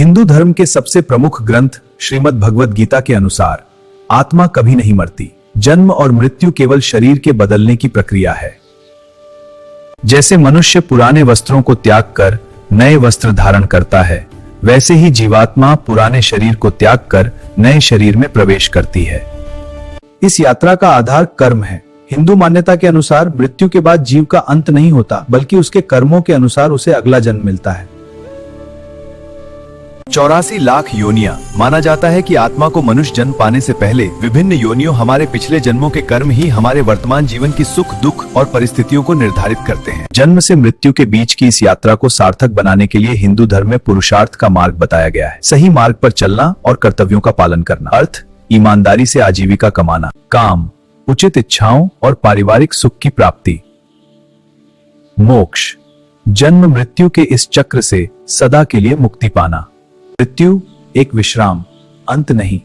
हिंदू धर्म के सबसे प्रमुख ग्रंथ श्रीमद् भगवद गीता के अनुसार आत्मा कभी नहीं मरती। जन्म और मृत्यु केवल शरीर के बदलने की प्रक्रिया है। जैसे मनुष्य पुराने वस्त्रों को त्याग कर नए वस्त्र धारण करता है, वैसे ही जीवात्मा पुराने शरीर को त्याग कर नए शरीर में प्रवेश करती है। इस यात्रा का आधार कर्म है। हिंदू मान्यता के अनुसार मृत्यु के बाद जीव का अंत नहीं होता, बल्कि उसके कर्मों के अनुसार उसे अगला जन्म मिलता है। 84 लाख योनियां। माना जाता है कि आत्मा को मनुष्य जन्म पाने से पहले विभिन्न योनियों हमारे पिछले जन्मों के कर्म ही हमारे वर्तमान जीवन की सुख दुख और परिस्थितियों को निर्धारित करते हैं। जन्म से मृत्यु के बीच की इस यात्रा को सार्थक बनाने के लिए हिंदू धर्म में पुरुषार्थ का मार्ग बताया गया है। सही मार्ग पर चलना और कर्तव्यों का पालन करना। अर्थ, ईमानदारी से आजीविका कमाना। काम, उचित इच्छाओं और पारिवारिक सुख की प्राप्ति। मोक्ष, जन्म मृत्यु के इस चक्र से सदा के लिए मुक्ति पाना। मृत्यु एक विश्राम, अंत नहीं।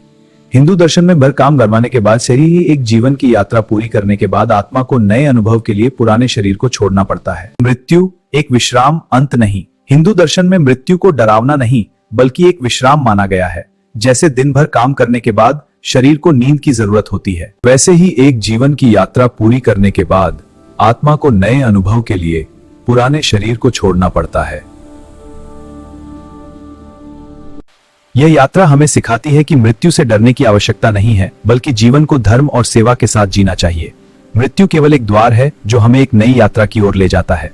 हिंदू दर्शन में भर काम करवाने के बाद शरीर ही एक जीवन की यात्रा पूरी करने के बाद आत्मा को नए अनुभव के लिए पुराने शरीर को छोड़ना पड़ता है। मृत्यु एक विश्राम, अंत नहीं। हिंदू दर्शन में मृत्यु को डरावना नहीं, बल्कि एक विश्राम माना गया है। जैसे दिन भर काम करने के बाद शरीर को नींद की जरूरत होती है, वैसे ही एक जीवन की यात्रा पूरी करने के बाद आत्मा को नए अनुभव के लिए पुराने शरीर को छोड़ना पड़ता है। यह यात्रा हमें सिखाती है कि मृत्यु से डरने की आवश्यकता नहीं है, बल्कि जीवन को धर्म और सेवा के साथ जीना चाहिए। मृत्यु केवल एक द्वार है जो हमें एक नई यात्रा की ओर ले जाता है।